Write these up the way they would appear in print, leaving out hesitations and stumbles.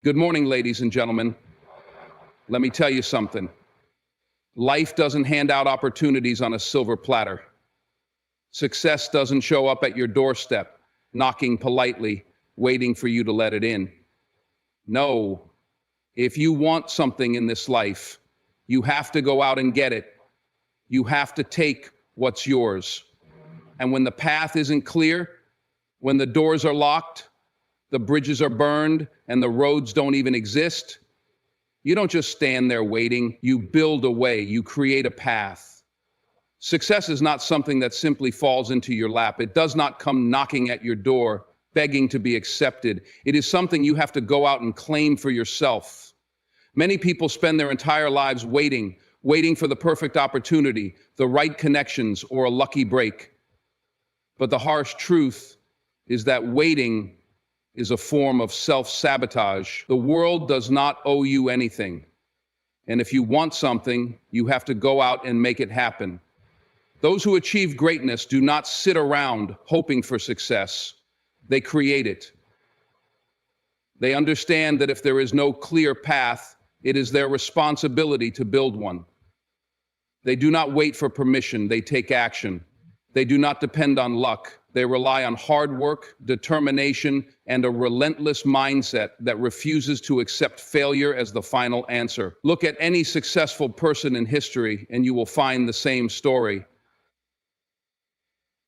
Good morning, ladies and gentlemen. Let me tell you something. Life doesn't hand out opportunities on a silver platter. Success doesn't show up at your doorstep, knocking politely, waiting for you to let it in. No, if you want something in this life, you have to go out and get it. You have to take what's yours. And when the path isn't clear, when the doors are locked, the bridges are burned, and the roads don't even exist, you don't just stand there waiting. You build a way. You create a path. Success is not something that simply falls into your lap. It does not come knocking at your door, begging to be accepted. It is something you have to go out and claim for yourself. Many people spend their entire lives waiting for the perfect opportunity, the right connections, or a lucky break. But the harsh truth is that waiting is a form of self-sabotage. The world does not owe you anything. And if you want something, you have to go out and make it happen. Those who achieve greatness do not sit around hoping for success. They create it. They understand that if there is no clear path, it is their responsibility to build one. They do not wait for permission. They take action. They do not depend on luck. They rely on hard work, determination, and a relentless mindset that refuses to accept failure as the final answer. Look at any successful person in history, and you will find the same story.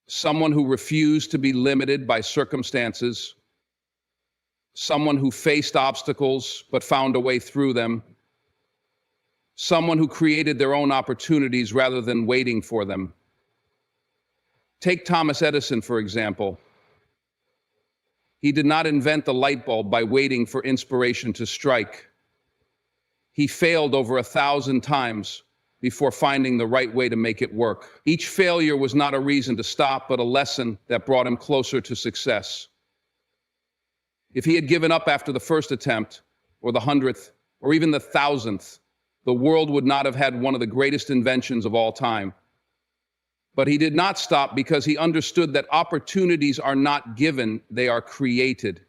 Someone who refused to be limited by circumstances, someone who faced obstacles but found a way through them, someone who created their own opportunities rather than waiting for them. Take Thomas Edison, for example. He did not invent the light bulb by waiting for inspiration to strike. He failed over 1,000 times before finding the right way to make it work. Each failure was not a reason to stop, but a lesson that brought him closer to success. If he had given up after the first attempt, or the 100th, or even the 1,000th, the world would not have had one of the greatest inventions of all time. But he did not stop because he understood that opportunities are not given, they are created.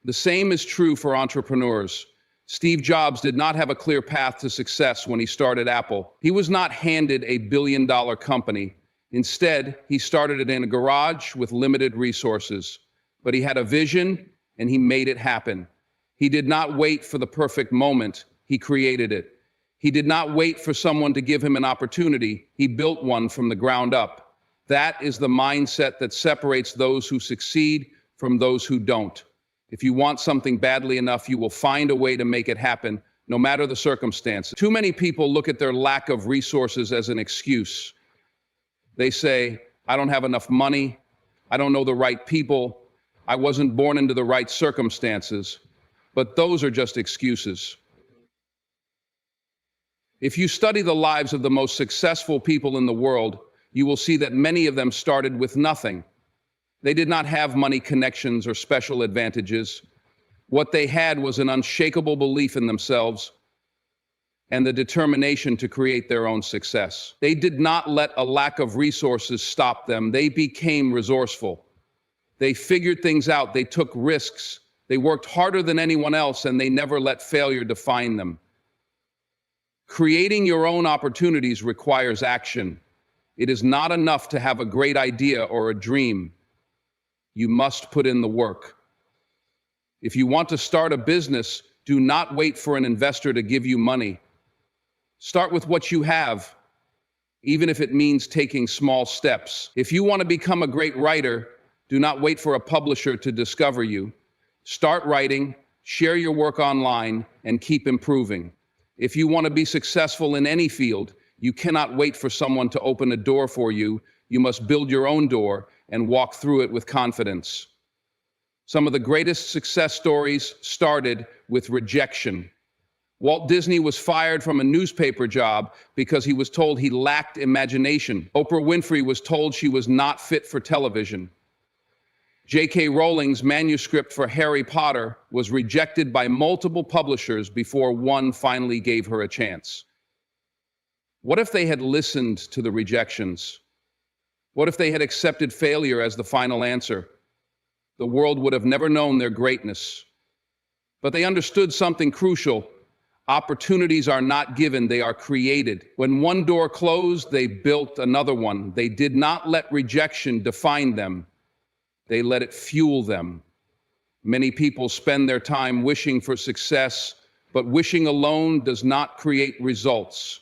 The same is true for entrepreneurs. Steve Jobs did not have a clear path to success when he started Apple. He was not handed a billion-dollar company. Instead, he started it in a garage with limited resources. But he had a vision, and he made it happen. He did not wait for the perfect moment. He created it. He did not wait for someone to give him an opportunity. He built one from the ground up. That is the mindset that separates those who succeed from those who don't. If you want something badly enough, you will find a way to make it happen, no matter the circumstances. Too many people look at their lack of resources as an excuse. They say, I don't have enough money. I don't know the right people. I wasn't born into the right circumstances. But those are just excuses. If you study the lives of the most successful people in the world, you will see that many of them started with nothing. They did not have money connections or special advantages. What they had was an unshakable belief in themselves and the determination to create their own success. They did not let a lack of resources stop them. They became resourceful. They figured things out. They took risks. They worked harder than anyone else, and they never let failure define them. Creating your own opportunities requires action. It is not enough to have a great idea or a dream. You must put in the work. If you want to start a business, do not wait for an investor to give you money. Start with what you have, even if it means taking small steps. If you want to become a great writer, do not wait for a publisher to discover you. Start writing, share your work online, and keep improving. If you want to be successful in any field, you cannot wait for someone to open a door for you. You must build your own door and walk through it with confidence. Some of the greatest success stories started with rejection. Walt Disney was fired from a newspaper job because he was told he lacked imagination. Oprah Winfrey was told she was not fit for television. J.K. Rowling's manuscript for Harry Potter was rejected by multiple publishers before one finally gave her a chance. What if they had listened to the rejections? What if they had accepted failure as the final answer? The world would have never known their greatness. But they understood something crucial. Opportunities are not given, they are created. When one door closed, they built another one. They did not let rejection define them. They let it fuel them. Many people spend their time wishing for success, but wishing alone does not create results.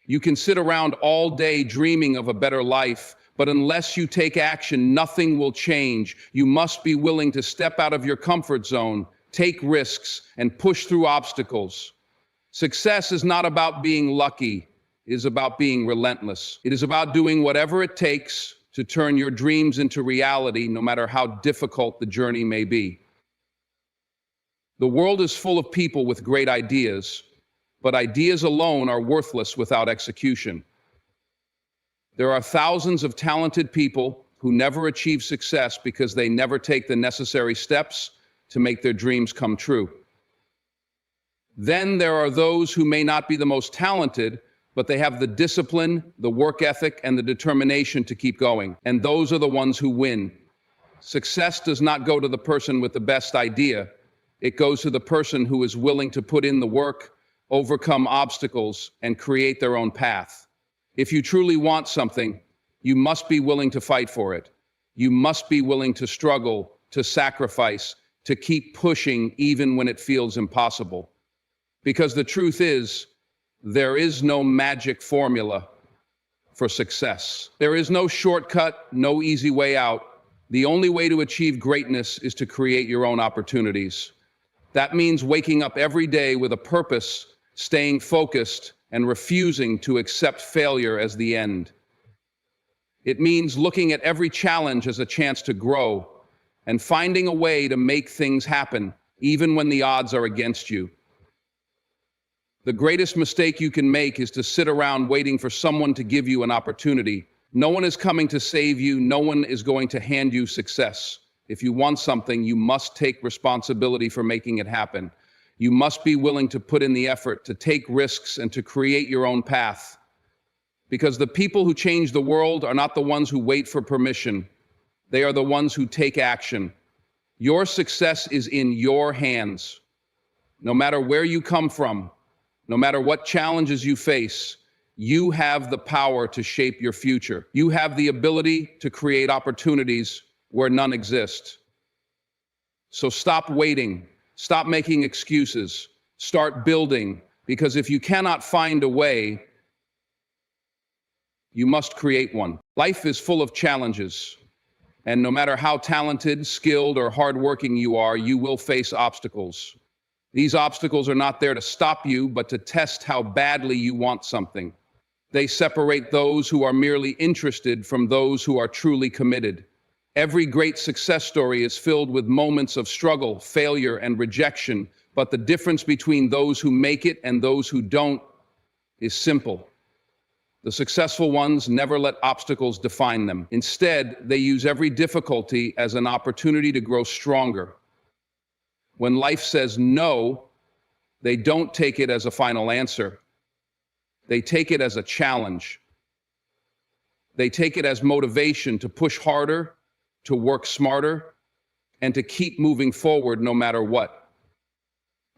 You can sit around all day dreaming of a better life, but unless you take action, nothing will change. You must be willing to step out of your comfort zone, take risks, and push through obstacles. Success is not about being lucky. It is about being relentless. It is about doing whatever it takes to turn your dreams into reality, no matter how difficult the journey may be. The world is full of people with great ideas, but ideas alone are worthless without execution. There are thousands of talented people who never achieve success because they never take the necessary steps to make their dreams come true. Then there are those who may not be the most talented, but they have the discipline, the work ethic, and the determination to keep going. And those are the ones who win. Success does not go to the person with the best idea. It goes to the person who is willing to put in the work, overcome obstacles, and create their own path. If you truly want something, you must be willing to fight for it. You must be willing to struggle, to sacrifice, to keep pushing even when it feels impossible. Because the truth is, there is no magic formula for success. There is no shortcut, no easy way out. The only way to achieve greatness is to create your own opportunities. That means waking up every day with a purpose, staying focused, and refusing to accept failure as the end. It means looking at every challenge as a chance to grow and finding a way to make things happen, even when the odds are against you. The greatest mistake you can make is to sit around waiting for someone to give you an opportunity. No one is coming to save you. No one is going to hand you success. If you want something, you must take responsibility for making it happen. You must be willing to put in the effort, to take risks, and to create your own path. Because the people who change the world are not the ones who wait for permission. They are the ones who take action. Your success is in your hands. No matter where you come from, no matter what challenges you face, you have the power to shape your future. You have the ability to create opportunities where none exist. So stop waiting. Stop making excuses. Start building. Because if you cannot find a way, you must create one. Life is full of challenges. And no matter how talented, skilled, or hardworking you are, you will face obstacles. These obstacles are not there to stop you, but to test how badly you want something. They separate those who are merely interested from those who are truly committed. Every great success story is filled with moments of struggle, failure, and rejection, but the difference between those who make it and those who don't is simple. The successful ones never let obstacles define them. Instead, they use every difficulty as an opportunity to grow stronger. When life says no, they don't take it as a final answer. They take it as a challenge. They take it as motivation to push harder, to work smarter, and to keep moving forward no matter what.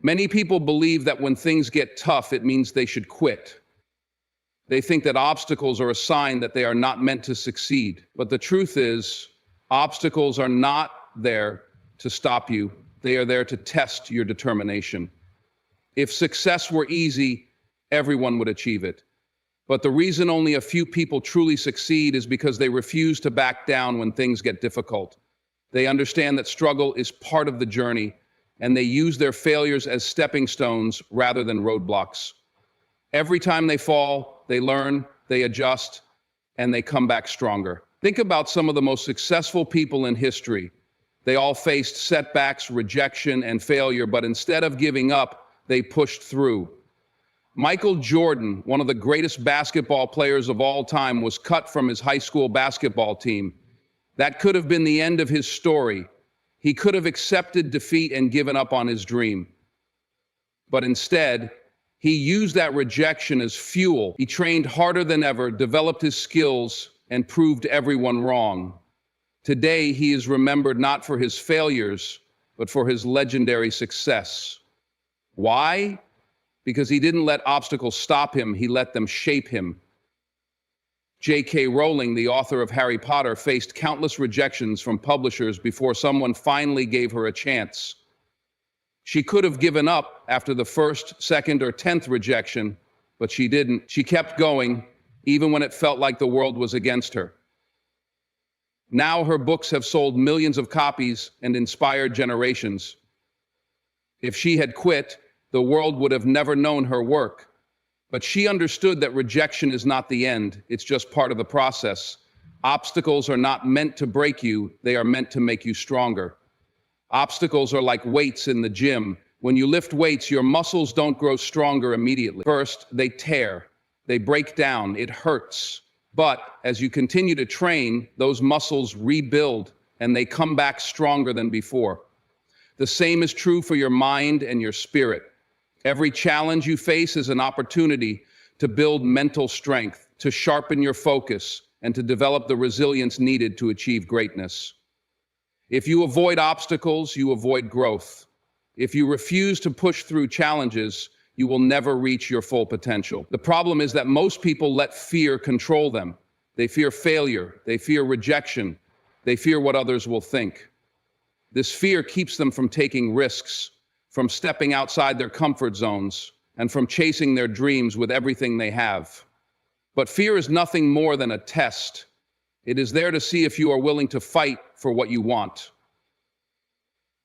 Many people believe that when things get tough, it means they should quit. They think that obstacles are a sign that they are not meant to succeed. But the truth is, obstacles are not there to stop you. They are there to test your determination. If success were easy, everyone would achieve it. But the reason only a few people truly succeed is because they refuse to back down when things get difficult. They understand that struggle is part of the journey, and they use their failures as stepping stones rather than roadblocks. Every time they fall, they learn, they adjust, and they come back stronger. Think about some of the most successful people in history. They all faced setbacks, rejection, and failure, but instead of giving up, they pushed through. Michael Jordan, one of the greatest basketball players of all time, was cut from his high school basketball team. That could have been the end of his story. He could have accepted defeat and given up on his dream. But instead, he used that rejection as fuel. He trained harder than ever, developed his skills, and proved everyone wrong. Today, he is remembered not for his failures, but for his legendary success. Why? Because he didn't let obstacles stop him, he let them shape him. J.K. Rowling, the author of Harry Potter, faced countless rejections from publishers before someone finally gave her a chance. She could have given up after the first, second, or 10th rejection, but she didn't. She kept going, even when it felt like the world was against her. Now her books have sold millions of copies and inspired generations. If she had quit, the world would have never known her work. But she understood that rejection is not the end, it's just part of the process. Obstacles are not meant to break you, they are meant to make you stronger. Obstacles are like weights in the gym. When you lift weights, your muscles don't grow stronger immediately. First, they tear, they break down, it hurts. But as you continue to train, those muscles rebuild and they come back stronger than before. The same is true for your mind and your spirit. Every challenge you face is an opportunity to build mental strength, to sharpen your focus, and to develop the resilience needed to achieve greatness. If you avoid obstacles, you avoid growth. If you refuse to push through challenges, you will never reach your full potential. The problem is that most people let fear control them. They fear failure, they fear rejection, they fear what others will think. This fear keeps them from taking risks, from stepping outside their comfort zones, and from chasing their dreams with everything they have. But fear is nothing more than a test. It is there to see if you are willing to fight for what you want.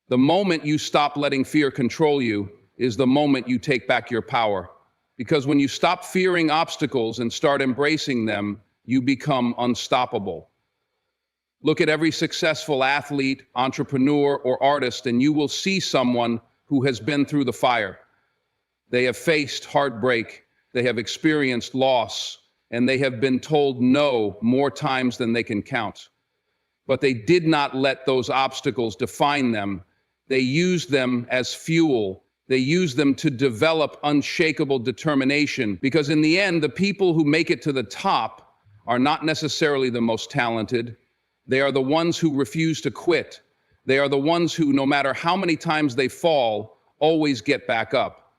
The moment you stop letting fear control you is the moment you take back your power. Because when you stop fearing obstacles and start embracing them, you become unstoppable. Look at every successful athlete, entrepreneur, or artist, and you will see someone who has been through the fire. They have faced heartbreak, they have experienced loss, and they have been told no more times than they can count. But they did not let those obstacles define them. They used them as fuel. They used them to develop unshakable determination, because in the end, the people who make it to the top are not necessarily the most talented. They are the ones who refuse to quit. They are the ones who, no matter how many times they fall, always get back up.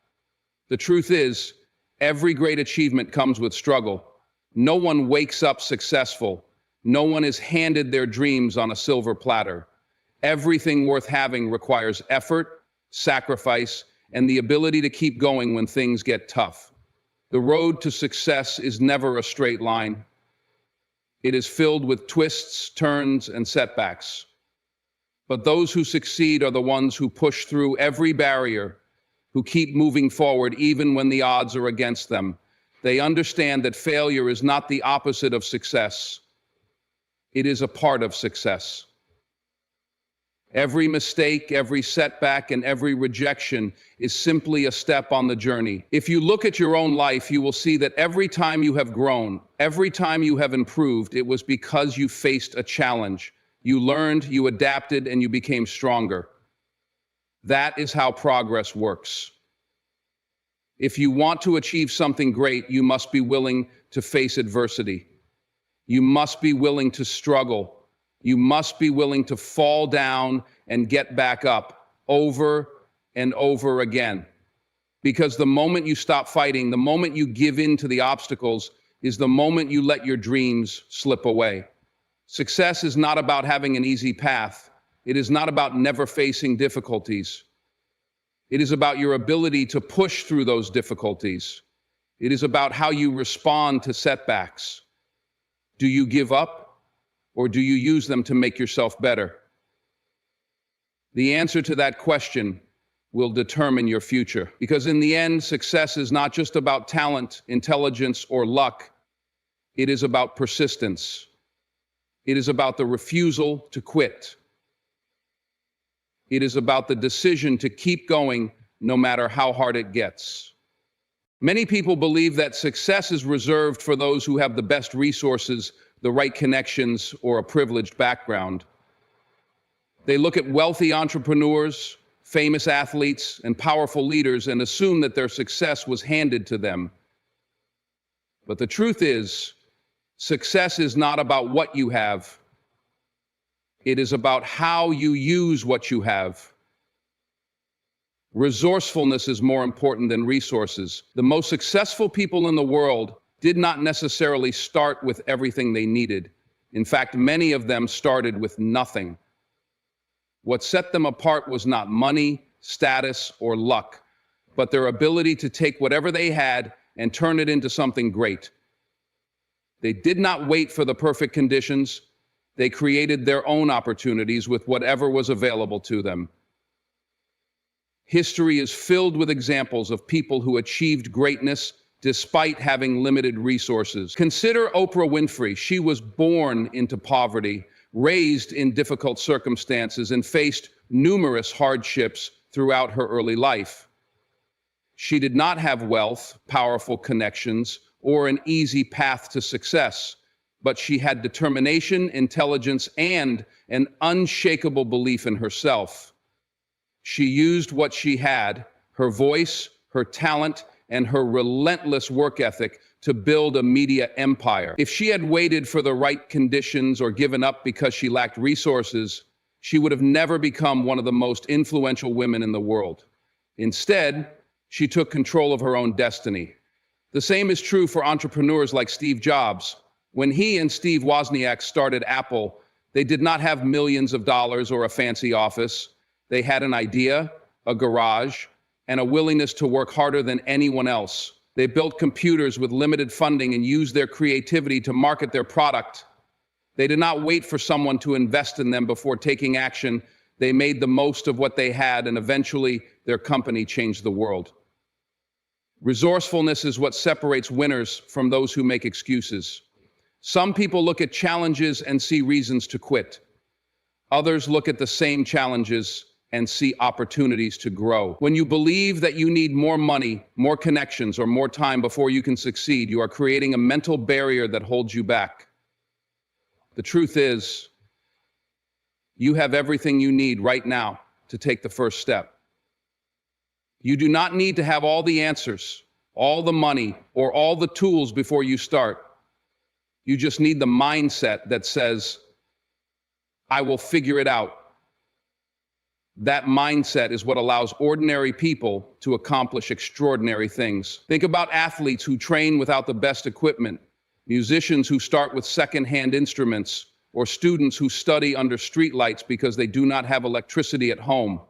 The truth is, every great achievement comes with struggle. No one wakes up successful. No one is handed their dreams on a silver platter. Everything worth having requires effort, sacrifice, and the ability to keep going when things get tough. The road to success is never a straight line. It is filled with twists, turns, and setbacks. But those who succeed are the ones who push through every barrier, who keep moving forward even when the odds are against them. They understand that failure is not the opposite of success. It is a part of success. Every mistake, every setback, and every rejection is simply a step on the journey. If you look at your own life, you will see that every time you have grown, every time you have improved, it was because you faced a challenge. You learned, you adapted, and you became stronger. That is how progress works. If you want to achieve something great, you must be willing to face adversity. You must be willing to struggle. You must be willing to fall down and get back up over and over again. Because the moment you stop fighting, the moment you give in to the obstacles, is the moment you let your dreams slip away. Success is not about having an easy path. It is not about never facing difficulties. It is about your ability to push through those difficulties. It is about how you respond to setbacks. Do you give up? Or do you use them to make yourself better? The answer to that question will determine your future. Because in the end, success is not just about talent, intelligence, or luck. It is about persistence. It is about the refusal to quit. It is about the decision to keep going no matter how hard it gets. Many people believe that success is reserved for those who have the best resources, the right connections, or a privileged background. They look at wealthy entrepreneurs, famous athletes, and powerful leaders and assume that their success was handed to them. But the truth is, success is not about what you have. It is about how you use what you have. Resourcefulness is more important than resources. The most successful people in the world did not necessarily start with everything they needed. In fact, many of them started with nothing. What set them apart was not money, status, or luck, but their ability to take whatever they had and turn it into something great. They did not wait for the perfect conditions. They created their own opportunities with whatever was available to them. History is filled with examples of people who achieved greatness despite having limited resources. Consider Oprah Winfrey. She was born into poverty, raised in difficult circumstances, and faced numerous hardships throughout her early life. She did not have wealth, powerful connections, or an easy path to success, but she had determination, intelligence, and an unshakable belief in herself. She used what she had, her voice, her talent, and her relentless work ethic to build a media empire. If she had waited for the right conditions or given up because she lacked resources, she would have never become one of the most influential women in the world. Instead, she took control of her own destiny. The same is true for entrepreneurs like Steve Jobs. When he and Steve Wozniak started Apple, they did not have millions of dollars or a fancy office. They had an idea, a garage, and a willingness to work harder than anyone else. They built computers with limited funding and used their creativity to market their product. They did not wait for someone to invest in them before taking action. They made the most of what they had, and eventually their company changed the world. Resourcefulness is what separates winners from those who make excuses. Some people look at challenges and see reasons to quit. Others look at the same challenges and see opportunities to grow. When you believe that you need more money, more connections, or more time before you can succeed, you are creating a mental barrier that holds you back. The truth is, you have everything you need right now to take the first step. You do not need to have all the answers, all the money, or all the tools before you start. You just need the mindset that says, I will figure it out. That mindset is what allows ordinary people to accomplish extraordinary things. Think about athletes who train without the best equipment, musicians who start with second-hand instruments, or students who study under streetlights because they do not have electricity at home.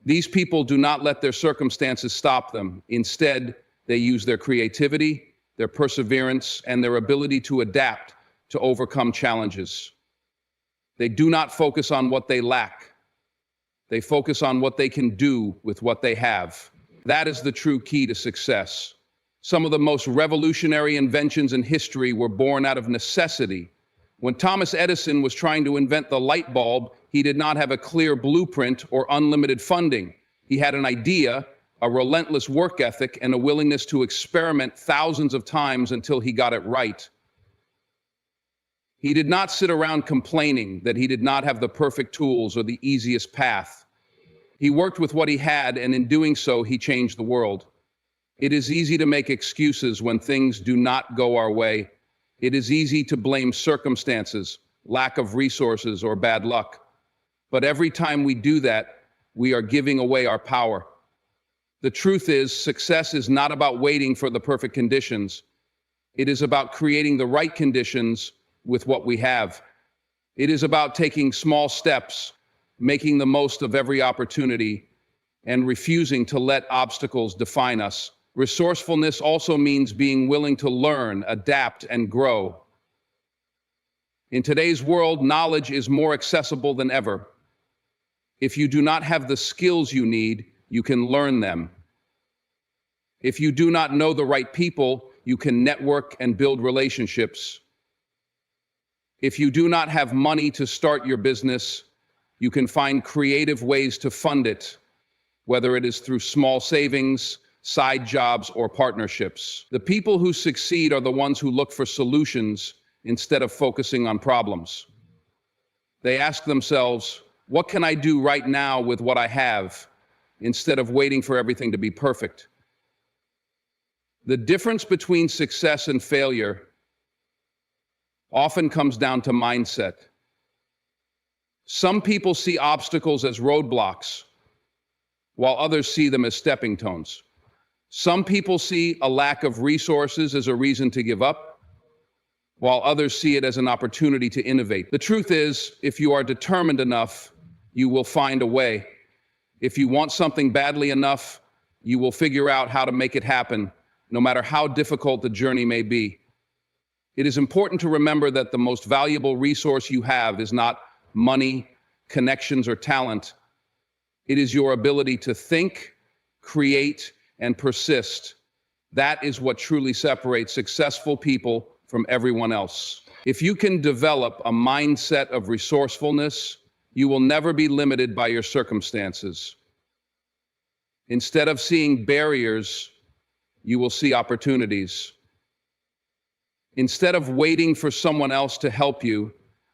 These people do not let their circumstances stop them. Instead, they use their creativity, their perseverance, and their ability to adapt to overcome challenges. They do not focus on what they lack. They focus on what they can do with what they have. That is the true key to success. Some of the most revolutionary inventions in history were born out of necessity. When Thomas Edison was trying to invent the light bulb, he did not have a clear blueprint or unlimited funding. He had an idea, a relentless work ethic, and a willingness to experiment thousands of times until he got it right. He did not sit around complaining that he did not have the perfect tools or the easiest path. He worked with what he had, and in doing so, he changed the world. It is easy to make excuses when things do not go our way. It is easy to blame circumstances, lack of resources, or bad luck. But every time we do that, we are giving away our power. The truth is, success is not about waiting for the perfect conditions. It is about creating the right conditions with what we have. It is about taking small steps, making the most of every opportunity, and refusing to let obstacles define us. Resourcefulness also means being willing to learn, adapt, and grow. In today's world, knowledge is more accessible than ever. If you do not have the skills you need, you can learn them. If you do not know the right people, you can network and build relationships. If you do not have money to start your business, you can find creative ways to fund it, whether it is through small savings, side jobs, or partnerships. The people who succeed are the ones who look for solutions instead of focusing on problems. They ask themselves, what can I do right now with what I have, instead of waiting for everything to be perfect? The difference between success and failure often comes down to mindset. Some people see obstacles as roadblocks, while others see them as stepping stones. Some people see a lack of resources as a reason to give up, while others see it as an opportunity to innovate. The truth is, if you are determined enough, you will find a way. If you want something badly enough, you will figure out how to make it happen, no matter how difficult the journey may be. It is important to remember that the most valuable resource you have is not money, connections, or talent. It is your ability to think, create, and persist. That is what truly separates successful people from everyone else. If you can develop a mindset of resourcefulness, you will never be limited by your circumstances. Instead of seeing barriers, you will see opportunities. Instead of waiting for someone else to help you,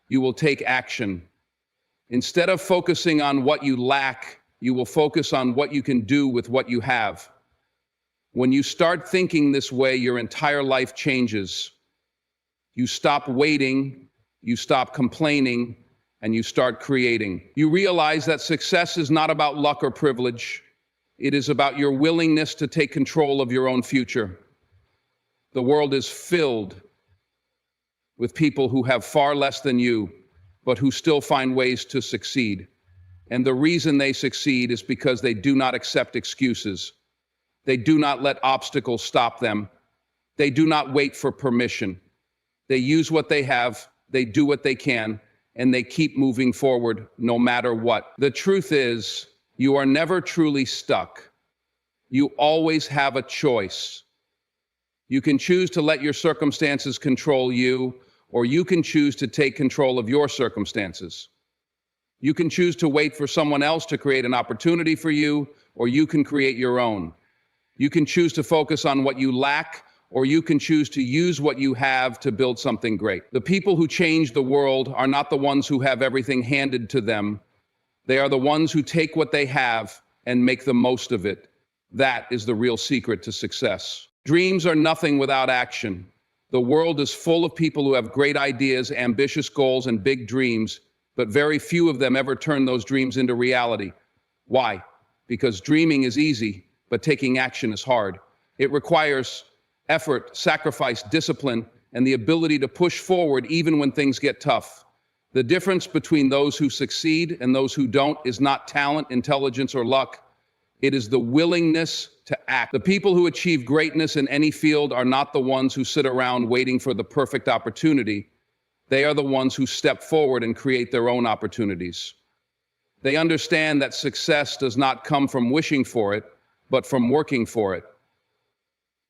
you will take action. Instead of focusing on what you lack, you will focus on what you can do with what you have. When you start thinking this way, your entire life changes. You stop waiting, you stop complaining, and you start creating. You realize that success is not about luck or privilege. It is about your willingness to take control of your own future. The world is filled with people who have far less than you, but who still find ways to succeed. And the reason they succeed is because they do not accept excuses. They do not let obstacles stop them. They do not wait for permission. They use what they have, they do what they can, and they keep moving forward no matter what. The truth is, you are never truly stuck. You always have a choice. You can choose to let your circumstances control you, or you can choose to take control of your circumstances. You can choose to wait for someone else to create an opportunity for you, or you can create your own. You can choose to focus on what you lack, or you can choose to use what you have to build something great. The people who change the world are not the ones who have everything handed to them. They are the ones who take what they have and make the most of it. That is the real secret to success. Dreams are nothing without action. The world is full of people who have great ideas, ambitious goals, and big dreams, but very few of them ever turn those dreams into reality. Why? Because dreaming is easy, but taking action is hard. It requires effort, sacrifice, discipline, and the ability to push forward even when things get tough. The difference between those who succeed and those who don't is not talent, intelligence, or luck. It is the willingness to act. The people who achieve greatness in any field are not the ones who sit around waiting for the perfect opportunity. They are the ones who step forward and create their own opportunities. They understand that success does not come from wishing for it, but from working for it.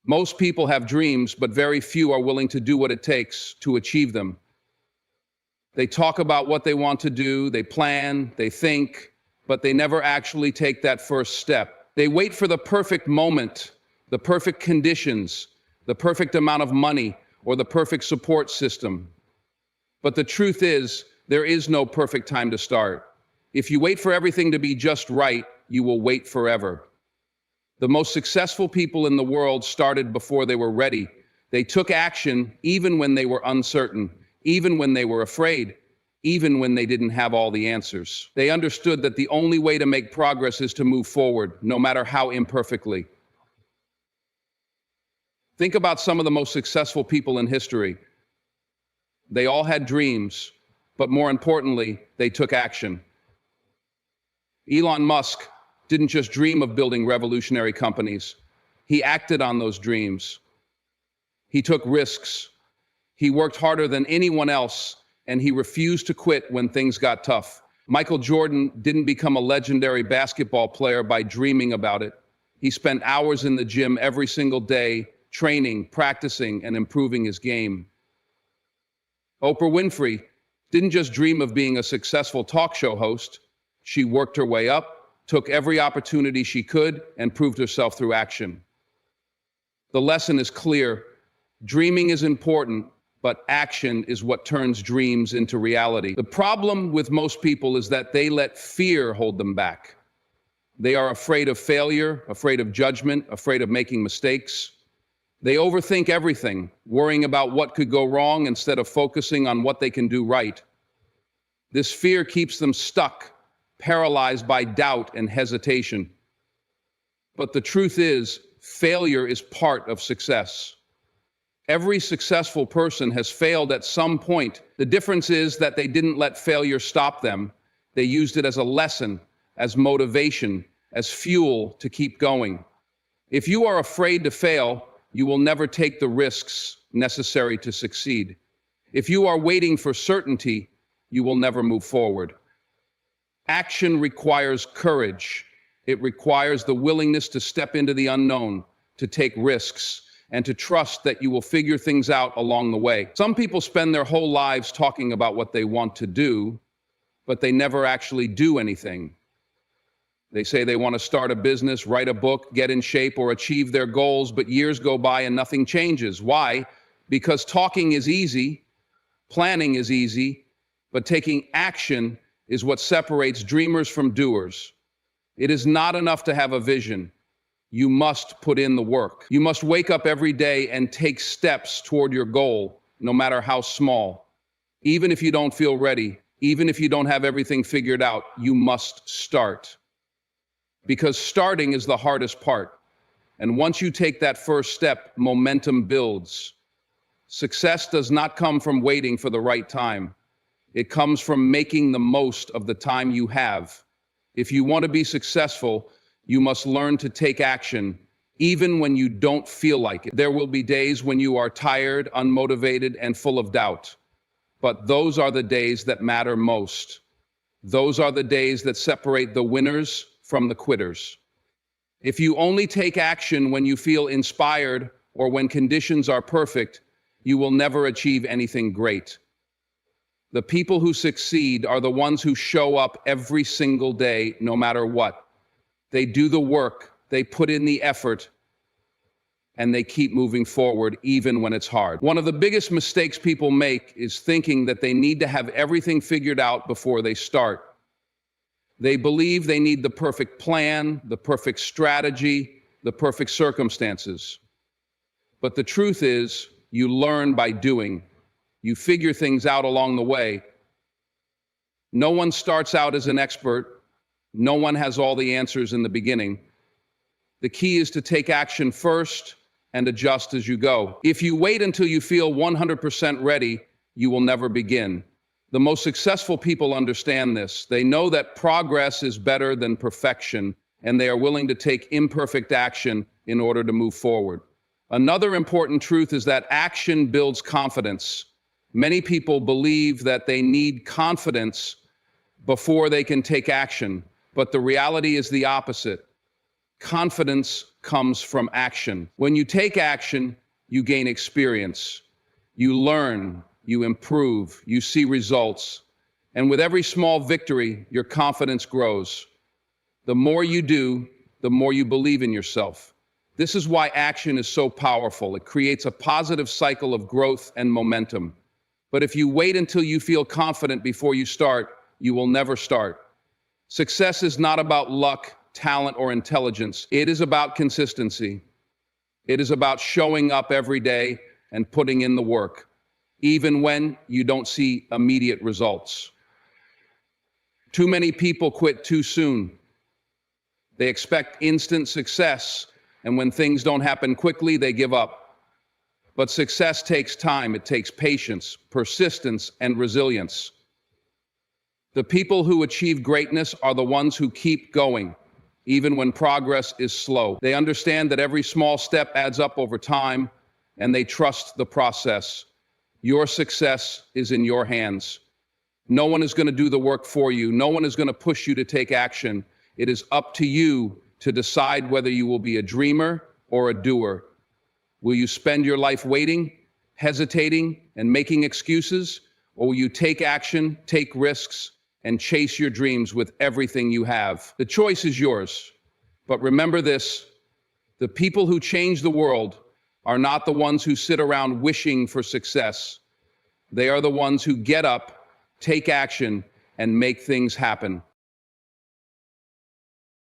Most people have dreams, but very few are willing to do what it takes to achieve them. They talk about what they want to do, they plan, they think, but they never actually take that first step. They wait for the perfect moment, the perfect conditions, the perfect amount of money, or the perfect support system. But the truth is, there is no perfect time to start. If you wait for everything to be just right, you will wait forever. The most successful people in the world started before they were ready. They took action even when they were uncertain, even when they were afraid, even when they didn't have all the answers. They understood that the only way to make progress is to move forward, no matter how imperfectly. Think about some of the most successful people in history. They all had dreams, but more importantly, they took action. Elon Musk didn't just dream of building revolutionary companies. He acted on those dreams. He took risks. He worked harder than anyone else, and he refused to quit when things got tough. Michael Jordan didn't become a legendary basketball player by dreaming about it. He spent hours in the gym every single day, training, practicing, and improving his game. Oprah Winfrey didn't just dream of being a successful talk show host. She worked her way up, took every opportunity she could, and proved herself through action. The lesson is clear. Dreaming is important, but action is what turns dreams into reality. The problem with most people is that they let fear hold them back. They are afraid of failure, afraid of judgment, afraid of making mistakes. They overthink everything, worrying about what could go wrong instead of focusing on what they can do right. This fear keeps them stuck, paralyzed by doubt and hesitation. But the truth is, failure is part of success. Every successful person has failed at some point. The difference is that they didn't let failure stop them. They used it as a lesson, as motivation, as fuel to keep going. If you are afraid to fail, you will never take the risks necessary to succeed. If you are waiting for certainty, you will never move forward. Action requires courage. It requires the willingness to step into the unknown, to take risks, and to trust that you will figure things out along the way. Some people spend their whole lives talking about what they want to do, but they never actually do anything. They say they want to start a business, write a book, get in shape, or achieve their goals, but years go by and nothing changes. Why? Because talking is easy, planning is easy, but taking action is what separates dreamers from doers. It is not enough to have a vision. You must put in the work. You must wake up every day and take steps toward your goal, no matter how small. Even if you don't feel ready, even if you don't have everything figured out, you must start. Because starting is the hardest part. And once you take that first step, momentum builds. Success does not come from waiting for the right time. It comes from making the most of the time you have. If you want to be successful, you must learn to take action, even when you don't feel like it. There will be days when you are tired, unmotivated, and full of doubt. But those are the days that matter most. Those are the days that separate the winners from the quitters. If you only take action when you feel inspired or when conditions are perfect, you will never achieve anything great. The people who succeed are the ones who show up every single day, no matter what. They do the work, they put in the effort, and they keep moving forward even when it's hard. One of the biggest mistakes people make is thinking that they need to have everything figured out before they start. They believe they need the perfect plan, the perfect strategy, the perfect circumstances. But the truth is, you learn by doing. You figure things out along the way. No one starts out as an expert. No one has all the answers in the beginning. The key is to take action first and adjust as you go. If you wait until you feel 100% ready, you will never begin. The most successful people understand this. They know that progress is better than perfection, and they are willing to take imperfect action in order to move forward. Another important truth is that action builds confidence. Many people believe that they need confidence before they can take action, but the reality is the opposite. Confidence comes from action. When you take action, you gain experience. You learn, you improve, you see results. And with every small victory, your confidence grows. The more you do, the more you believe in yourself. This is why action is so powerful. It creates a positive cycle of growth and momentum. But if you wait until you feel confident before you start, you will never start. Success is not about luck, talent, or intelligence. It is about consistency. It is about showing up every day and putting in the work, even when you don't see immediate results. Too many people quit too soon. They expect instant success, and when things don't happen quickly, they give up. But success takes time. It takes patience, persistence, and resilience. The people who achieve greatness are the ones who keep going, even when progress is slow. They understand that every small step adds up over time, and they trust the process. Your success is in your hands. No one is going to do the work for you. No one is going to push you to take action. It is up to you to decide whether you will be a dreamer or a doer. Will you spend your life waiting, hesitating, and making excuses? Or will you take action, take risks, and chase your dreams with everything you have? The choice is yours. But remember this, the people who change the world are not the ones who sit around wishing for success. They are the ones who get up, take action, and make things happen.